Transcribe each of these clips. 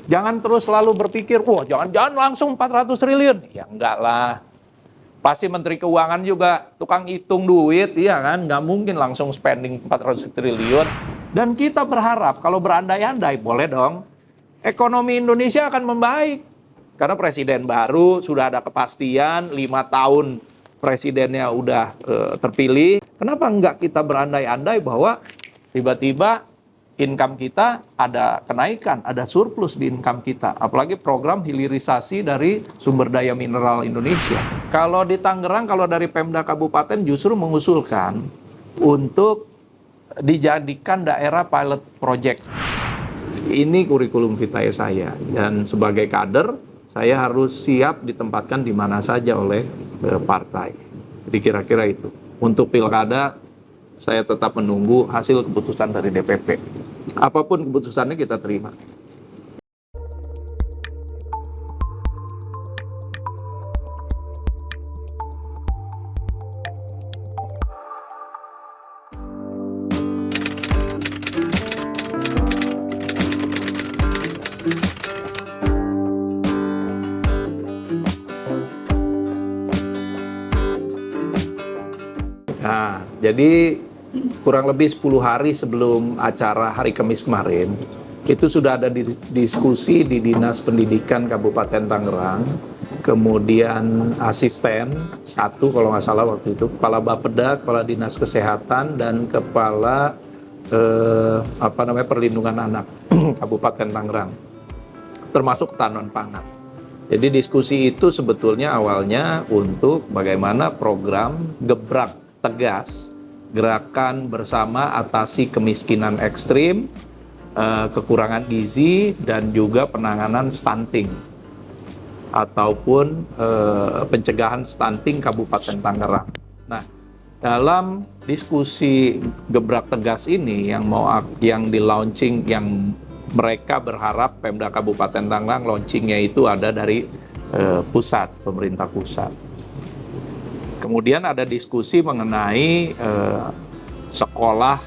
Jangan terus selalu berpikir, wah jangan-jangan langsung 400 triliun. Ya enggak lah. Pasti Menteri Keuangan juga tukang hitung duit, iya kan? Nggak mungkin langsung spending 400 triliun. Dan kita berharap kalau berandai-andai, boleh dong, ekonomi Indonesia akan membaik. Karena presiden baru, sudah ada kepastian, 5 tahun presidennya udah terpilih. Kenapa enggak kita berandai-andai bahwa tiba-tiba income kita ada kenaikan, ada surplus di income kita. Apalagi program hilirisasi dari sumber daya mineral Indonesia. Kalau di Tangerang, kalau dari Pemda Kabupaten justru mengusulkan untuk dijadikan daerah pilot project. Ini kurikulum vitae saya. Dan sebagai kader, saya harus siap ditempatkan di mana saja oleh partai. Jadi kira-kira itu. Untuk pilkada, saya tetap menunggu hasil keputusan dari DPP. Apapun keputusannya kita terima. Nah, jadi kurang lebih 10 hari sebelum acara hari Kamis kemarin, itu sudah ada diskusi di Dinas Pendidikan Kabupaten Tangerang, kemudian asisten, satu kalau nggak salah waktu itu, Kepala Bapeda, Kepala Dinas Kesehatan, dan Kepala Perlindungan Anak Kabupaten Tangerang, termasuk ketahanan pangan. Jadi diskusi itu sebetulnya awalnya untuk bagaimana program gebrak tegas gerakan bersama atasi kemiskinan ekstrim, kekurangan gizi, dan juga penanganan stunting ataupun pencegahan stunting Kabupaten Tangerang. Nah, dalam diskusi gebrak tegas ini yang di launching, yang mereka berharap Pemda Kabupaten Tangerang launchingnya itu ada dari pusat, pemerintah pusat. Kemudian ada diskusi mengenai sekolah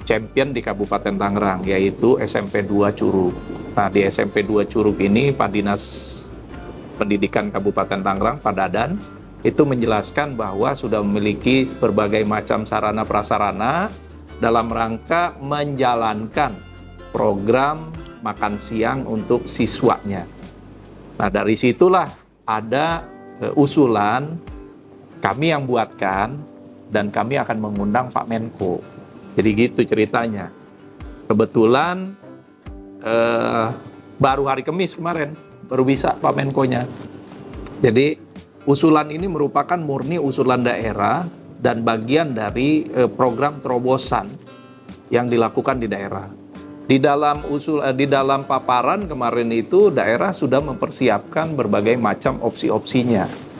champion di Kabupaten Tangerang, yaitu SMP 2 Curug. Nah, di SMP 2 Curug ini Pak Dinas Pendidikan Kabupaten Tangerang, Pak Dadan, itu menjelaskan bahwa sudah memiliki berbagai macam sarana prasarana dalam rangka menjalankan program makan siang untuk siswanya. Nah, dari situlah ada usulan kami yang buatkan, dan kami akan mengundang Pak Menko. Jadi gitu ceritanya. Kebetulan baru hari Kamis kemarin, baru bisa Pak Menko-nya. Jadi usulan ini merupakan murni usulan daerah dan bagian dari program terobosan yang dilakukan di daerah. Di dalam paparan kemarin itu, daerah sudah mempersiapkan berbagai macam opsi-opsinya.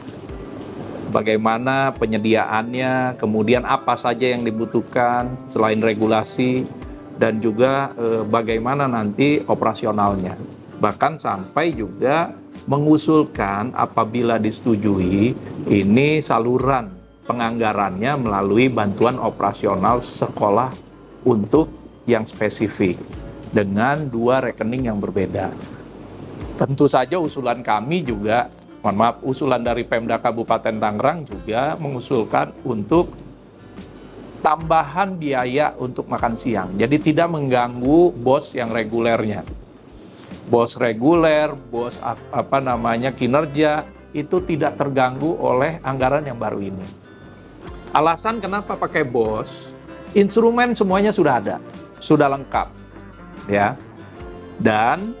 Bagaimana penyediaannya, kemudian apa saja yang dibutuhkan selain regulasi, dan juga bagaimana nanti operasionalnya. Bahkan sampai juga mengusulkan apabila disetujui, ini saluran penganggarannya melalui bantuan operasional sekolah untuk yang spesifik dengan 2 rekening yang berbeda. Tentu saja usulan kami juga, usulan dari Pemda Kabupaten Tangerang juga mengusulkan untuk tambahan biaya untuk makan siang. Jadi tidak mengganggu bos yang regulernya. Bos reguler, bos kinerja itu tidak terganggu oleh anggaran yang baru ini. Alasan kenapa pakai bos, instrumen semuanya sudah ada, sudah lengkap, ya. Dan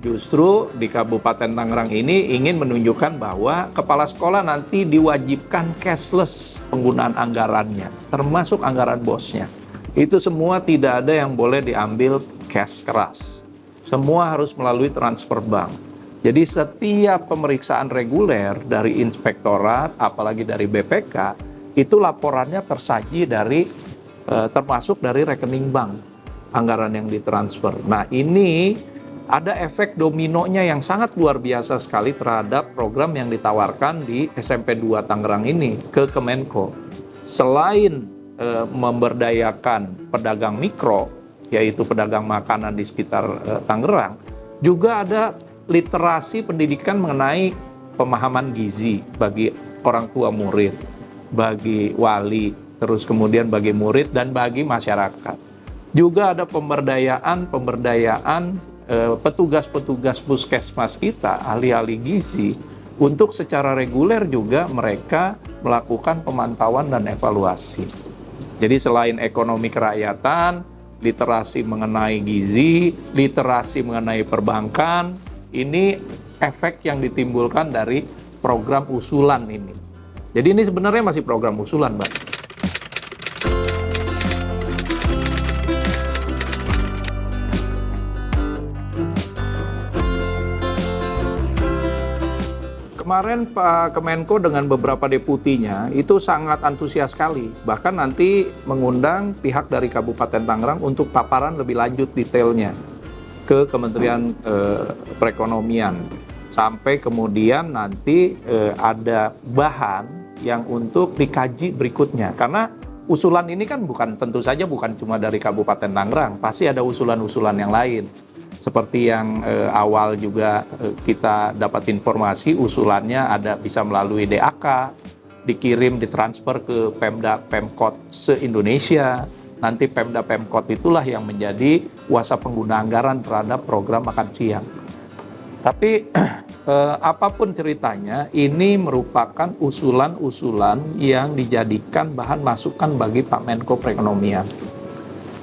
justru di Kabupaten Tangerang ini ingin menunjukkan bahwa kepala sekolah nanti diwajibkan cashless penggunaan anggarannya, termasuk anggaran bosnya. Itu semua tidak ada yang boleh diambil cash keras. Semua harus melalui transfer bank. Jadi setiap pemeriksaan reguler dari inspektorat, apalagi dari BPK, itu laporannya tersaji dari termasuk dari rekening bank anggaran yang ditransfer. Nah, ini ada efek dominonya yang sangat luar biasa sekali terhadap program yang ditawarkan di SMP 2 Tangerang ini ke Kemenko. Selain memberdayakan pedagang mikro, yaitu pedagang makanan di sekitar Tangerang, Juga ada literasi pendidikan mengenai pemahaman gizi bagi orang tua murid, bagi wali, terus kemudian bagi murid dan bagi masyarakat. Juga ada pemberdayaan petugas-petugas puskesmas kita, ahli-ahli gizi, untuk secara reguler juga mereka melakukan pemantauan dan evaluasi. Jadi selain ekonomi kerakyatan, literasi mengenai gizi, literasi mengenai perbankan, ini efek yang ditimbulkan dari program usulan ini. Jadi ini sebenarnya masih program usulan, Mbak. Kemarin Pak Kemenko dengan beberapa deputinya itu sangat antusias sekali. Bahkan nanti mengundang pihak dari Kabupaten Tangerang untuk paparan lebih lanjut detailnya ke Kementerian Perekonomian. Sampai kemudian nanti ada bahan yang untuk dikaji berikutnya. Karena usulan ini kan tentu saja bukan cuma dari Kabupaten Tangerang, pasti ada usulan-usulan yang lain. Seperti yang awal juga kita dapat informasi, usulannya ada bisa melalui DAK, dikirim, ditransfer ke Pemda Pemkot se-Indonesia. Nanti Pemda Pemkot itulah yang menjadi kuasa pengguna anggaran terhadap program makan siang. Tapi apapun ceritanya, ini merupakan usulan-usulan yang dijadikan bahan masukan bagi Pak Menko Perekonomian.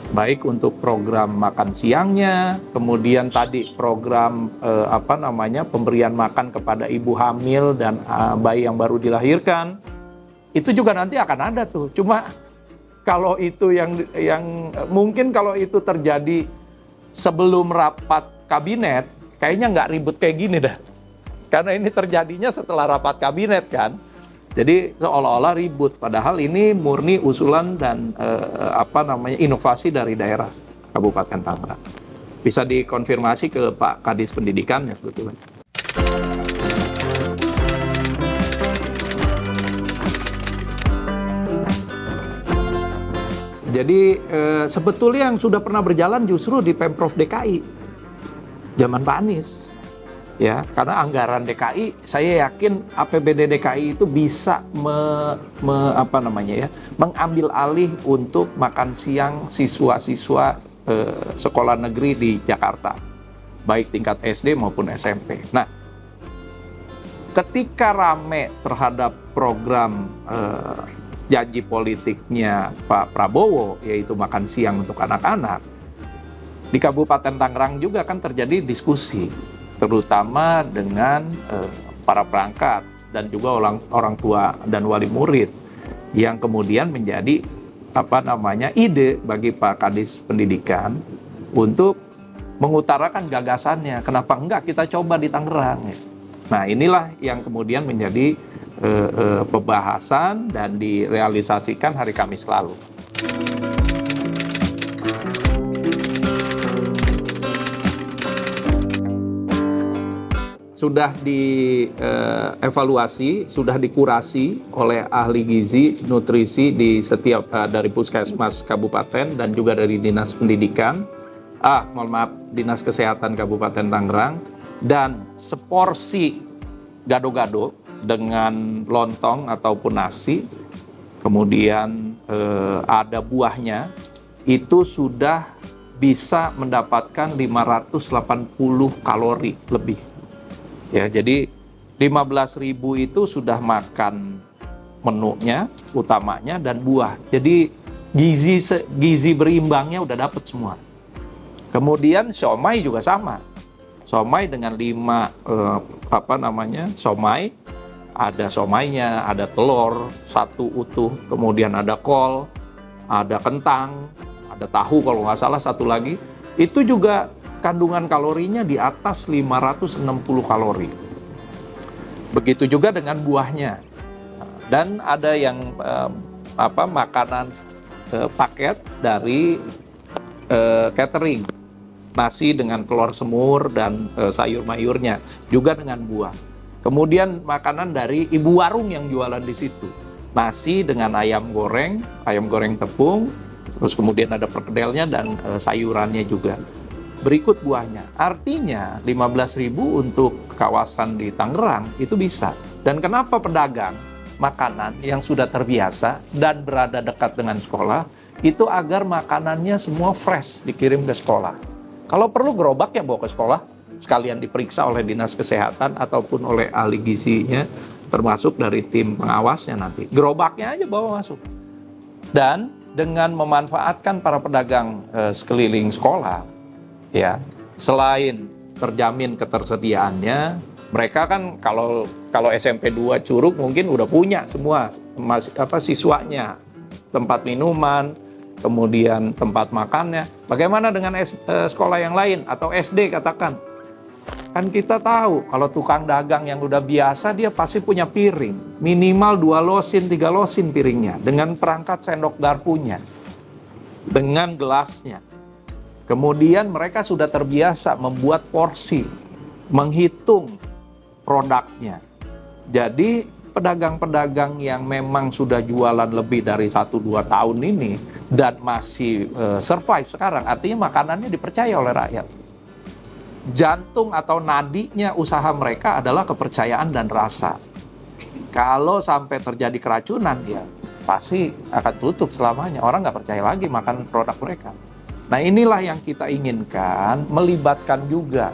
Baik untuk program makan siangnya, kemudian tadi program pemberian makan kepada ibu hamil dan bayi yang baru dilahirkan, itu juga nanti akan ada tuh. Cuma kalau itu yang mungkin kalau itu terjadi sebelum rapat kabinet, kayaknya nggak ribut kayak gini dah. Karena ini terjadinya setelah rapat kabinet kan. Jadi seolah-olah ribut, padahal ini murni usulan dan inovasi dari daerah Kabupaten Tangerang. Bisa dikonfirmasi ke Pak Kadis Pendidikan ya sebetulnya. Jadi sebetulnya yang sudah pernah berjalan justru di Pemprov DKI zaman Pak Anies. Ya, karena anggaran DKI, saya yakin APBD DKI itu bisa mengambil alih untuk makan siang siswa-siswa sekolah negeri di Jakarta, baik tingkat SD maupun SMP. Nah, ketika rame terhadap program janji politiknya Pak Prabowo, yaitu makan siang untuk anak-anak, di Kabupaten Tangerang juga kan terjadi diskusi, terutama dengan para perangkat dan juga orang tua dan wali murid, yang kemudian menjadi ide bagi Pak Kadis Pendidikan untuk mengutarakan gagasannya, kenapa enggak kita coba di Tangerang. Nah, inilah yang kemudian menjadi pembahasan dan direalisasikan hari Kamis lalu. Sudah dievaluasi, sudah dikurasi oleh ahli gizi, nutrisi di setiap dari Puskesmas Kabupaten dan juga dari Dinas Pendidikan, Dinas Kesehatan Kabupaten Tangerang, dan seporsi gado-gado dengan lontong ataupun nasi, kemudian ada buahnya, itu sudah bisa mendapatkan 580 kalori lebih. Ya, jadi 15.000 itu sudah makan menunya, utamanya, dan buah. Jadi gizi berimbangnya udah dapat semua. Kemudian siomay juga sama. Siomay dengan 5 siomay, ada siomaynya, ada telur 1 utuh, kemudian ada kol, ada kentang, ada tahu kalau nggak salah 1 lagi. Itu juga kandungan kalorinya di atas 560 kalori. Begitu juga dengan buahnya. Dan ada yang makanan paket dari catering. Nasi dengan telur semur dan sayur mayurnya, juga dengan buah. Kemudian makanan dari ibu warung yang jualan di situ. Nasi dengan ayam goreng tepung, terus kemudian ada perkedelnya dan sayurannya juga. berikut buahnya. Artinya 15.000 untuk kawasan di Tangerang itu bisa. Dan kenapa pedagang makanan yang sudah terbiasa dan berada dekat dengan sekolah, itu agar makanannya semua fresh dikirim ke sekolah. Kalau perlu gerobak ya bawa ke sekolah, sekalian diperiksa oleh dinas kesehatan ataupun oleh ahli gizinya, termasuk dari tim pengawasnya nanti. Gerobaknya aja bawa masuk. Dan dengan memanfaatkan para pedagang sekeliling sekolah, ya, selain terjamin ketersediaannya, mereka kan kalau SMP 2 Curug mungkin udah punya semua siswanya, tempat minuman, kemudian tempat makannya. Bagaimana dengan sekolah yang lain atau SD katakan? Kan kita tahu kalau tukang dagang yang udah biasa dia pasti punya piring. Minimal 2 losin, 3 losin piringnya. Dengan perangkat sendok garpunya. Dengan gelasnya. Kemudian mereka sudah terbiasa membuat porsi. Menghitung produknya. Jadi pedagang-pedagang yang memang sudah jualan lebih dari 1-2 tahun ini dan masih survive sekarang, artinya makanannya dipercaya oleh rakyat. Jantung atau nadinya usaha mereka adalah kepercayaan dan rasa. Kalau sampai terjadi keracunan, ya pasti akan tutup selamanya. Orang nggak percaya lagi makan produk mereka. Nah inilah yang kita inginkan, melibatkan juga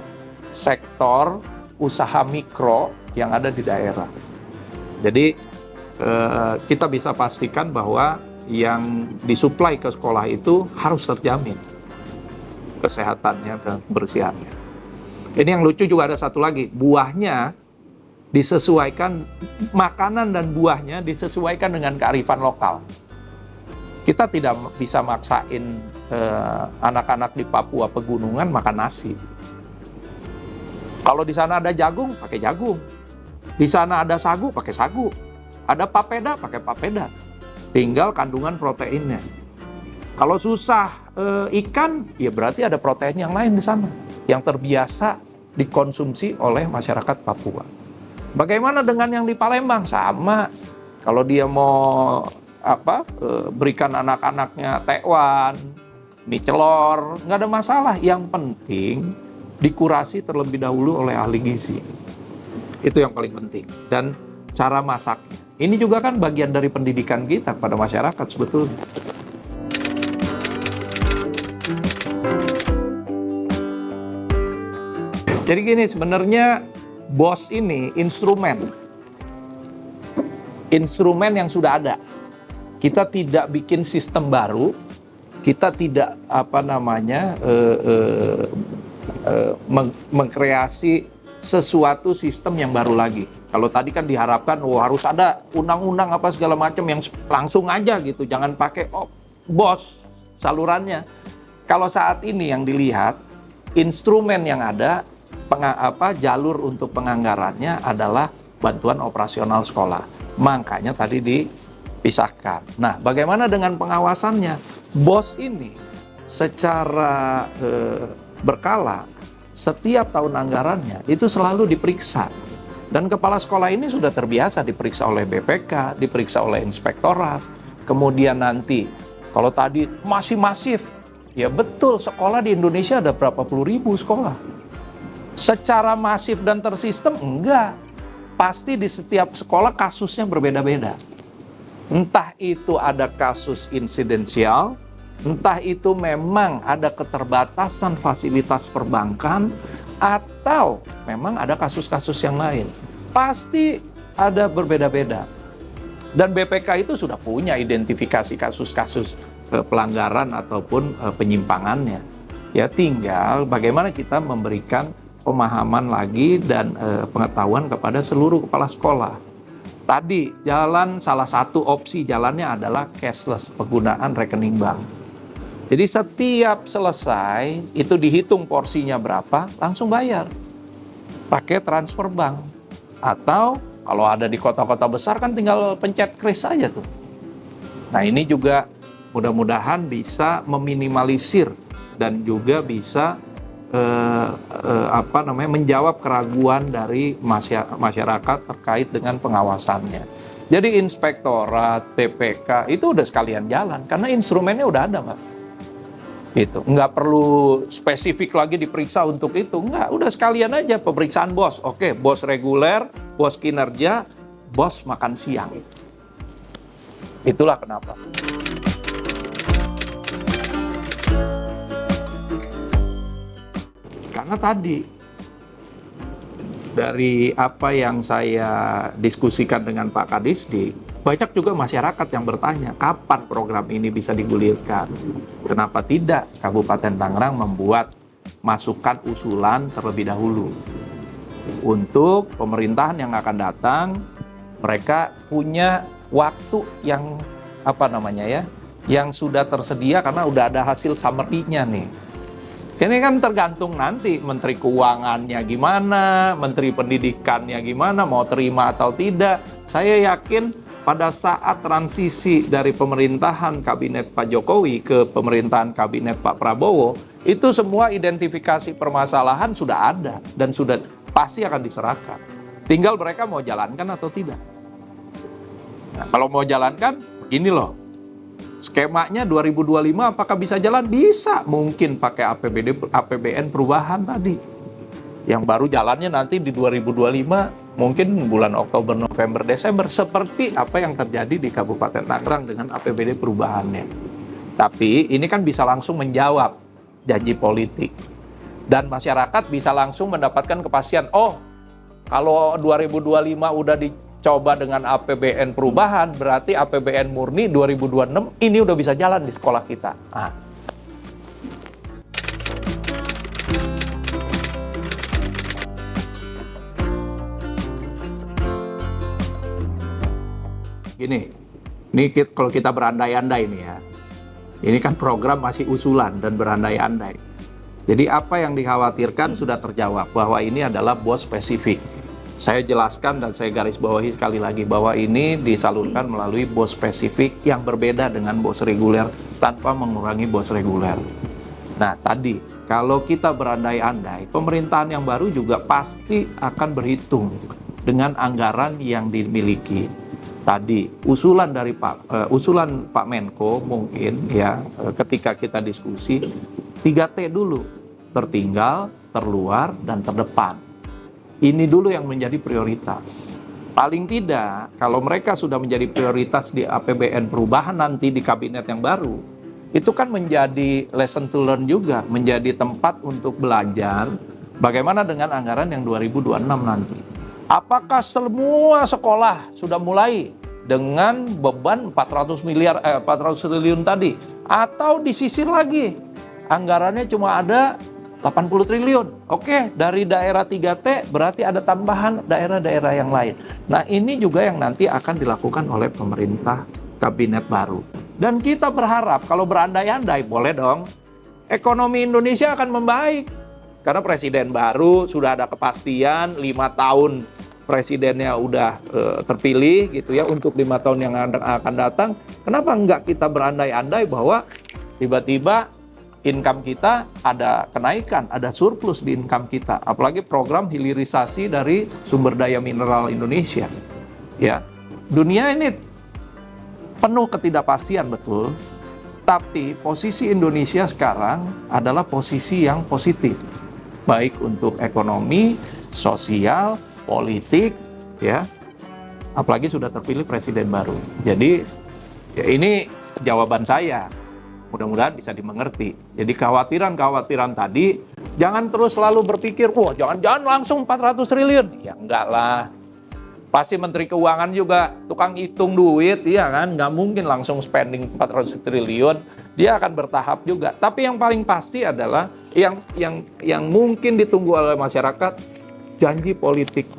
sektor usaha mikro yang ada di daerah. Jadi kita bisa pastikan bahwa yang disuplai ke sekolah itu harus terjamin kesehatannya dan kebersihannya. Ini yang lucu juga ada satu lagi, buahnya disesuaikan, makanan dan buahnya disesuaikan dengan kearifan lokal. Kita tidak bisa maksain anak-anak di Papua pegunungan makan nasi. Kalau di sana ada jagung, pakai jagung. Di sana ada sagu, pakai sagu. Ada papeda, pakai papeda. Tinggal kandungan proteinnya. Kalau susah ikan, ya berarti ada protein yang lain di sana yang terbiasa dikonsumsi oleh masyarakat Papua. Bagaimana dengan yang di Palembang? Sama. Kalau dia mau berikan anak-anaknya tekwan, mie celor, nggak ada masalah. Yang penting dikurasi terlebih dahulu oleh ahli gizi. Itu yang paling penting. Dan cara masaknya. Ini juga kan bagian dari pendidikan kita pada masyarakat sebetulnya. Jadi gini, sebenarnya BOS ini instrumen yang sudah ada. Kita tidak bikin sistem baru, kita tidak mengkreasi sesuatu sistem yang baru lagi. Kalau tadi kan diharapkan harus ada undang-undang apa segala macam yang langsung aja gitu, jangan pakai BOS salurannya. Kalau saat ini yang dilihat, instrumen yang ada, jalur untuk penganggarannya adalah bantuan operasional sekolah. Makanya tadi dipisahkan. Nah, bagaimana dengan pengawasannya? BOS ini secara berkala, setiap tahun anggarannya itu selalu diperiksa. Dan kepala sekolah ini sudah terbiasa diperiksa oleh BPK, diperiksa oleh inspektorat. Kemudian nanti, kalau tadi masih masif, ya betul, sekolah di Indonesia ada berapa puluh ribu sekolah. Secara masif dan tersistem, enggak. Pasti di setiap sekolah kasusnya berbeda-beda. Entah itu ada kasus insidensial, entah itu memang ada keterbatasan fasilitas perbankan, atau memang ada kasus-kasus yang lain. Pasti ada berbeda-beda. Dan BPK itu sudah punya identifikasi kasus-kasus pelanggaran ataupun penyimpangannya. Ya tinggal bagaimana kita memberikan pemahaman lagi dan pengetahuan kepada seluruh kepala sekolah. Tadi salah satu opsi jalannya adalah cashless, penggunaan rekening bank. Jadi setiap selesai itu dihitung porsinya berapa, langsung bayar pakai transfer bank. Atau kalau ada di kota-kota besar kan tinggal pencet kris aja tuh. Nah ini juga mudah-mudahan bisa meminimalisir dan juga bisa menjawab keraguan dari masyarakat terkait dengan pengawasannya. Jadi inspektorat, PPK itu udah sekalian jalan karena instrumennya udah ada, Pak. Gitu. Nggak perlu spesifik lagi diperiksa untuk itu. Nggak, udah sekalian aja pemeriksaan bos. Oke, bos reguler, bos kinerja, bos makan siang. Itulah kenapa. Karena tadi, dari apa yang saya diskusikan dengan Pak Kadisdik, banyak juga masyarakat yang bertanya, kapan program ini bisa digulirkan? Kenapa tidak Kabupaten Tangerang membuat masukan usulan terlebih dahulu? Untuk pemerintahan yang akan datang, mereka punya waktu yang yang sudah tersedia karena udah ada hasil summary-nya nih. Ini kan tergantung nanti Menteri Keuangannya gimana, Menteri Pendidikannya gimana, mau terima atau tidak. Saya yakin pada saat transisi dari pemerintahan Kabinet Pak Jokowi ke pemerintahan Kabinet Pak Prabowo, itu semua identifikasi permasalahan sudah ada dan sudah pasti akan diserahkan. Tinggal mereka mau jalankan atau tidak. Nah, kalau mau jalankan, begini loh. Skemanya 2025 apakah bisa jalan? Bisa, mungkin pakai APBN perubahan tadi. Yang baru jalannya nanti di 2025, mungkin bulan Oktober, November, Desember, seperti apa yang terjadi di Kabupaten Tangerang dengan APBD perubahannya. Tapi ini kan bisa langsung menjawab janji politik. Dan masyarakat bisa langsung mendapatkan kepastian, oh kalau 2025 udah dicoba dengan APBN perubahan, berarti APBN murni 2026 ini udah bisa jalan di sekolah kita. Gini, ini kalau kita berandai-andai nih ya, ini kan program masih usulan dan berandai-andai. Jadi apa yang dikhawatirkan sudah terjawab, bahwa ini adalah bos spesifik. Saya jelaskan dan saya garis bawahi sekali lagi bahwa ini disalurkan melalui bos spesifik yang berbeda dengan bos reguler tanpa mengurangi bos reguler. Nah tadi, kalau kita berandai-andai, pemerintahan yang baru juga pasti akan berhitung dengan anggaran yang dimiliki. Tadi usulan Pak Menko mungkin ya ketika kita diskusi 3T dulu, tertinggal, terluar, dan terdepan. Ini dulu yang menjadi prioritas. Paling tidak, kalau mereka sudah menjadi prioritas di APBN perubahan nanti di kabinet yang baru, itu kan menjadi lesson to learn juga, menjadi tempat untuk belajar bagaimana dengan anggaran yang 2026 nanti. Apakah semua sekolah sudah mulai dengan beban 400 triliun tadi? Atau disisir lagi, anggarannya cuma ada 80 triliun. Oke, dari daerah 3T berarti ada tambahan daerah-daerah yang lain. Nah, ini juga yang nanti akan dilakukan oleh pemerintah kabinet baru. Dan kita berharap kalau berandai-andai, boleh dong, ekonomi Indonesia akan membaik. Karena presiden baru, sudah ada kepastian 5 tahun presidennya udah terpilih gitu ya untuk 5 tahun yang akan datang. Kenapa enggak kita berandai-andai bahwa tiba-tiba income kita ada kenaikan, ada surplus di income kita. Apalagi program hilirisasi dari sumber daya mineral Indonesia. Ya, dunia ini penuh ketidakpastian betul, tapi posisi Indonesia sekarang adalah posisi yang positif, baik untuk ekonomi, sosial, politik, ya. Apalagi sudah terpilih presiden baru. Jadi, ya ini jawaban saya. Mudah-mudahan bisa dimengerti. Jadi kekhawatiran tadi, jangan terus selalu berpikir, wah jangan-jangan langsung 400 triliun. Ya enggak lah. Pasti Menteri Keuangan juga tukang hitung duit, ya kan? Nggak mungkin langsung spending 400 triliun. Dia akan bertahap juga. Tapi yang paling pasti adalah, yang mungkin ditunggu oleh masyarakat, janji politik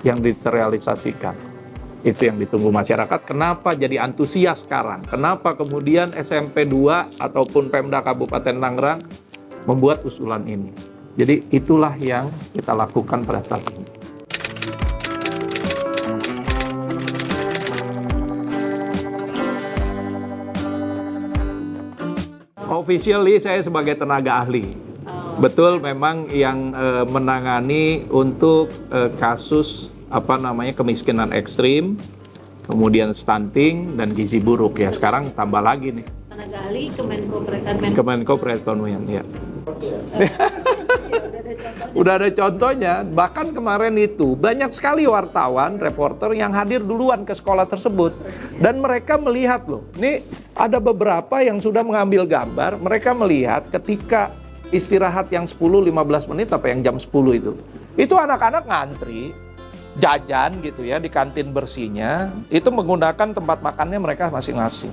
yang diterrealisasikan. Itu yang ditunggu masyarakat. Kenapa jadi antusias sekarang? Kenapa kemudian SMP 2 ataupun Pemda Kabupaten Tangerang membuat usulan ini? Jadi itulah yang kita lakukan pada saat ini. Officially saya sebagai tenaga ahli. Betul, memang yang menangani untuk kasus kemiskinan ekstrim, kemudian stunting dan gizi buruk. Ya sekarang tambah lagi nih, tenaga ahli Kemenko Perekonomian, ya. Udah ada contohnya. Bahkan kemarin itu banyak sekali wartawan, reporter yang hadir duluan ke sekolah tersebut. Dan mereka melihat loh, ini ada beberapa yang sudah mengambil gambar, mereka melihat ketika istirahat yang 10-15 menit apa yang jam 10 itu anak-anak ngantri, jajan gitu ya di kantin bersihnya, itu menggunakan tempat makannya mereka masing-masing.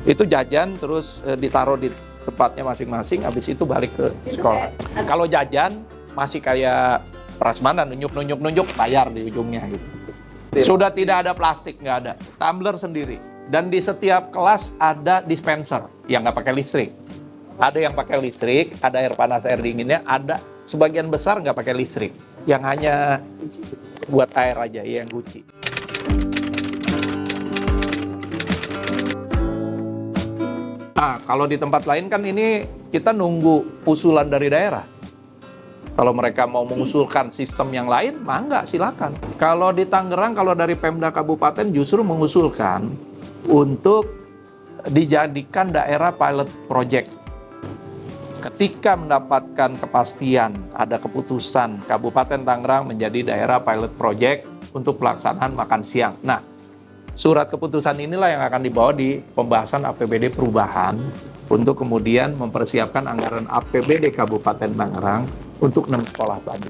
Itu jajan terus ditaruh di tempatnya masing-masing, habis itu balik ke sekolah. Kalau jajan masih kayak prasmanan, nunjuk, bayar di ujungnya gitu. Sudah tidak ada plastik, nggak ada. Tumbler sendiri. Dan di setiap kelas ada dispenser yang nggak pakai listrik. Ada yang pakai listrik, ada air panas, air dinginnya, ada sebagian besar nggak pakai listrik. Yang hanya buat air aja, yang guci. Nah, kalau di tempat lain kan ini kita nunggu usulan dari daerah. Kalau mereka mau mengusulkan sistem yang lain, mangga silakan. Kalau di Tangerang, kalau dari Pemda Kabupaten justru mengusulkan untuk dijadikan daerah pilot project. Ketika mendapatkan kepastian, ada keputusan Kabupaten Tangerang menjadi daerah pilot project untuk pelaksanaan makan siang. Nah, surat keputusan inilah yang akan dibawa di pembahasan APBD perubahan untuk kemudian mempersiapkan anggaran APBD Kabupaten Tangerang untuk 6 sekolah tadi.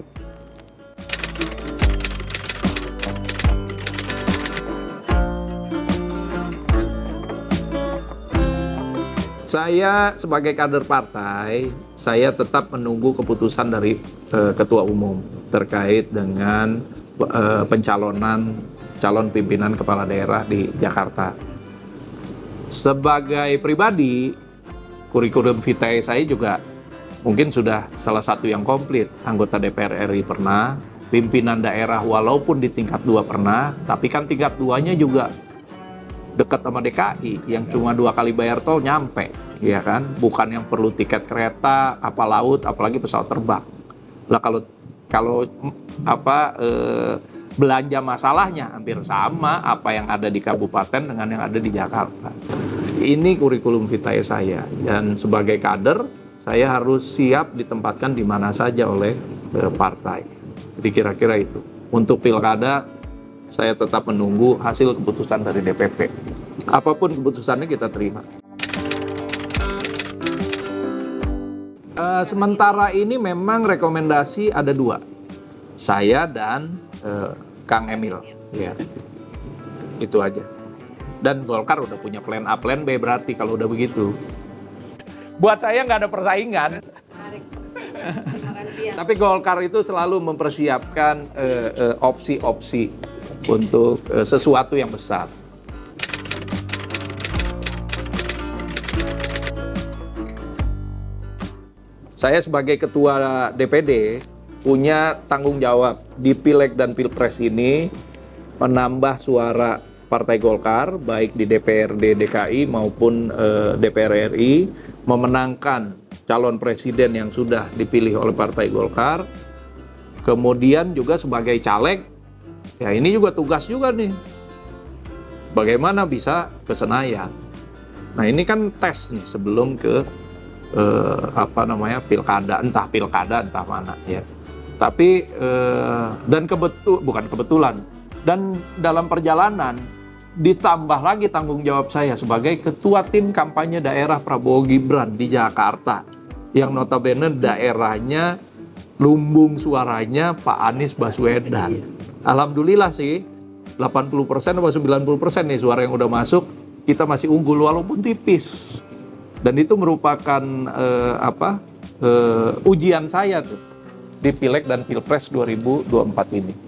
Saya sebagai kader partai, saya tetap menunggu keputusan dari Ketua Umum terkait dengan pencalonan calon pimpinan kepala daerah di Jakarta. Sebagai pribadi, kurikulum vitae saya juga mungkin sudah salah satu yang komplit. Anggota DPR RI pernah, pimpinan daerah walaupun di tingkat 2 pernah, tapi kan tingkat 2-nya juga dekat sama DKI, yang cuma 2 kali bayar tol nyampe, ya kan? Bukan yang perlu tiket kereta, kapal laut, apalagi pesawat terbang. Lah kalau belanja masalahnya hampir sama apa yang ada di kabupaten dengan yang ada di Jakarta. Ini kurikulum vitae saya, dan sebagai kader saya harus siap ditempatkan di mana saja oleh partai. Jadi kira-kira itu. Untuk pilkada saya tetap menunggu hasil keputusan dari DPP. Apapun keputusannya kita terima. Sementara ini memang rekomendasi ada 2. Saya dan Kang Emil, ya. Itu aja. Dan Golkar udah punya plan A, plan B berarti kalau udah begitu. Buat saya nggak ada persaingan. Tapi Golkar itu selalu mempersiapkan opsi-opsi untuk sesuatu yang besar. Saya sebagai ketua DPD punya tanggung jawab di Pileg dan Pilpres ini menambah suara Partai Golkar, baik di DPRD DKI maupun DPR RI, memenangkan calon presiden yang sudah dipilih oleh Partai Golkar, kemudian juga sebagai caleg, ya ini juga tugas juga nih, bagaimana bisa ke Senayan. Nah ini kan tes nih sebelum ke pilkada, entah mana ya. Tapi dan bukan kebetulan, dan dalam perjalanan ditambah lagi tanggung jawab saya sebagai ketua tim kampanye daerah Prabowo Gibran di Jakarta, yang notabene daerahnya lumbung suaranya Pak Anies Baswedan. Alhamdulillah sih 80% atau 90% nih suara yang udah masuk, kita masih unggul walaupun tipis. Dan itu merupakan ujian saya tuh di Pileg dan Pilpres 2024 ini.